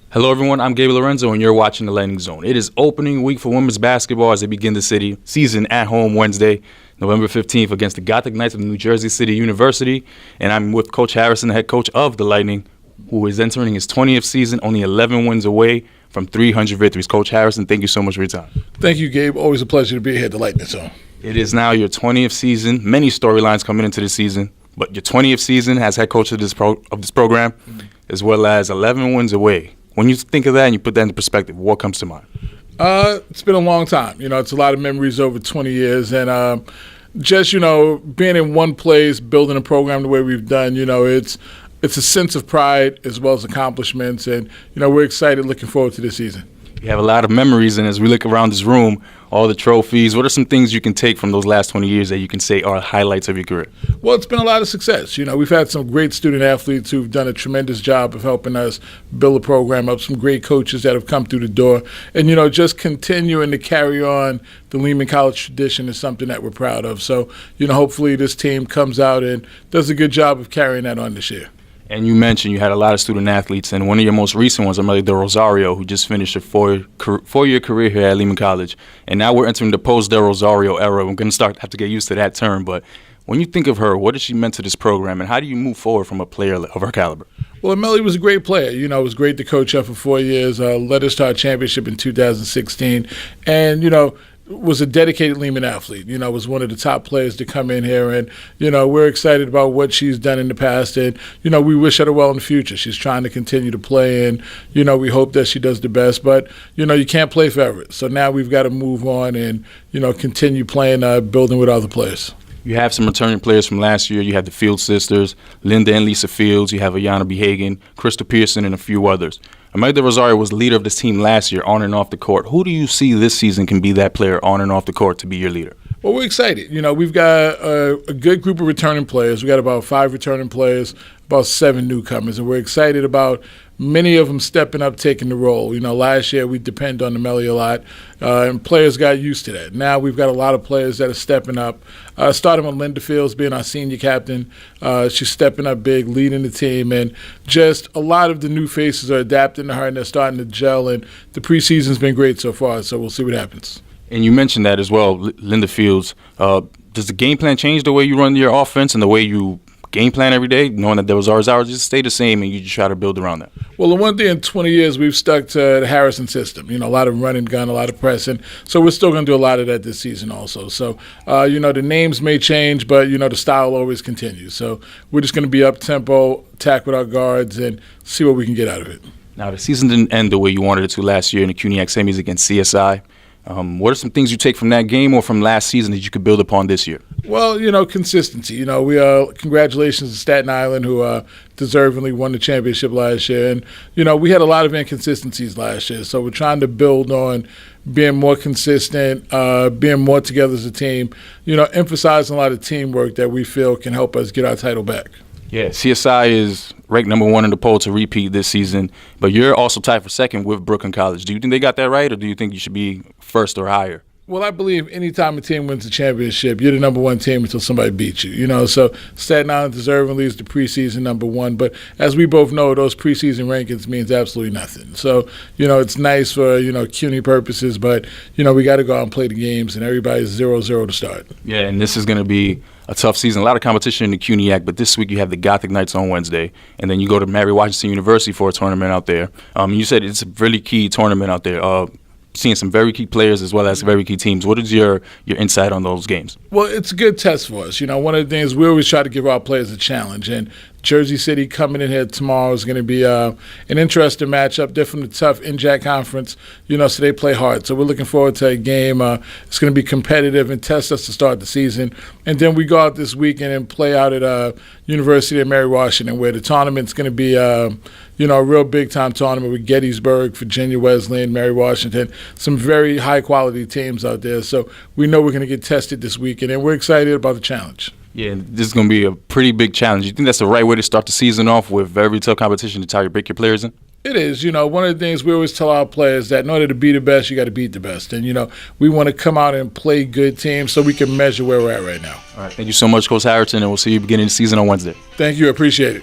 Hello, everyone. I'm Gabe Lorenzo, and you're watching The Lightning Zone. It is opening week for women's basketball as they begin the season at home Wednesday, November 15th, against the Gothic Knights of New Jersey City University. And I'm with Coach Harrison, the head coach of the Lightning, who is entering his 20th season, only 11 wins away from 300 victories. Coach Harrison, thank you so much for your time. Thank you, Gabe. Always a pleasure to be here at the Lightning Zone. It is now your 20th season. Many storylines coming into the season, but your 20th season as head coach of this program, as well as 11 wins away. When you think of that and you put that into perspective, what comes to mind? It's been a long time. It's a lot of memories over 20 years. And just, being in one place, building a program the way we've done, it's a sense of pride as well as accomplishments. And, we're excited, looking forward to this season. You have a lot of memories, and as we look around this room, all the trophies, what are some things you can take from those last 20 years that you can say are highlights of your career? Well, it's been a lot of success. We've had some great student athletes who've done a tremendous job of helping us build a program up, some great coaches that have come through the door. And, just continuing to carry on the Lehman College tradition is something that we're proud of. So, hopefully this team comes out and does a good job of carrying that on this year. And you mentioned you had a lot of student athletes, and one of your most recent ones, the Rosario, who just finished a four-year career here at Lehman College. And now we're entering the post-Del Rosario era. We're going to have to get used to that term. But when you think of her, what has she meant to this program, and how do you move forward from a player of her caliber? Well, Melly was a great player. It was great to coach her for 4 years, led us to our championship in 2016, and, was a dedicated Lehman athlete, was one of the top players to come in here. And, we're excited about what she's done in the past. And, we wish her well in the future. She's trying to continue to play. And, we hope that she does the best. But, you can't play forever. So now we've got to move on and, continue playing, building with other players. You have some returning players from last year. You have the Fields sisters, Linda and Lisa Fields. You have Ayanna B. Hagan, Krista Pearson, and a few others. Amelda Rosario was the leader of this team last year on and off the court. Who do you see this season can be that player on and off the court to be your leader? Well, we're excited. We've got a good group of returning players. We've got about 5 returning players, about 7 newcomers, and we're excited about many of them stepping up, taking the role. Last year we depend on the Melly a lot, and players got used to that. Now we've got a lot of players that are stepping up, starting with Linda Fields being our senior captain. She's stepping up big, leading the team, and just a lot of the new faces are adapting to her, and they're starting to gel, and the preseason's been great so far, so we'll see what happens. And you mentioned that as well, Linda Fields. Does the game plan change the way you run your offense and the way you game plan every day, knowing that those hours just stay the same and you just try to build around that? Well, the one thing in 20 years, we've stuck to the Harrison system. A lot of run and gun, a lot of pressing. So we're still going to do a lot of that this season also. So, the names may change, but, the style always continues. So we're just going to be up-tempo, attack with our guards, and see what we can get out of it. Now, the season didn't end the way you wanted it to last year in the CUNYAC semis against CSI. What are some things you take from that game or from last season that you could build upon this year? Well, consistency. We congratulations to Staten Island, who deservingly won the championship last year. And, we had a lot of inconsistencies last year. So we're trying to build on being more consistent, being more together as a team, emphasizing a lot of teamwork that we feel can help us get our title back. Yeah, CSI is ranked number 1 in the poll to repeat this season, but you're also tied for second with Brooklyn College. Do you think they got that right, or do you think you should be first or higher? Well, I believe any time a team wins a championship, you're the number 1 team until somebody beats you. So Staten Island deservingly is the preseason number 1. But as we both know, those preseason rankings means absolutely nothing. So, it's nice for, CUNY purposes, but, we got to go out and play the games, and everybody's 0-0 to start. Yeah, and this is going to be a tough season. A lot of competition in the CUNYAC, but this week you have the Gothic Knights on Wednesday, and then you go to Mary Washington University for a tournament out there. You said it's a really key tournament out there. Seeing some very key players as well as very key teams. What is your insight on those games? Well, it's a good test for us. One of the things we always try to give our players a challenge, and Jersey City coming in here tomorrow is going to be an interesting matchup, definitely tough NJAC conference, so they play hard. So we're looking forward to a game. It's going to be competitive and test us to start the season. And then we go out this weekend and play out at University of Mary Washington, where the tournament's going to be a real big-time tournament with Gettysburg, Virginia Wesleyan, Mary Washington, some very high-quality teams out there. So we know we're going to get tested this weekend, and we're excited about the challenge. Yeah, this is going to be a pretty big challenge. You think that's the right way to start the season off with very tough competition to try to break your players in? It is. One of the things we always tell our players that in order to be the best, you got to beat the best. And, we want to come out and play good teams so we can measure where we're at right now. All right. Thank you so much, Coach Harrison, and we'll see you beginning the season on Wednesday. Thank you. I appreciate it.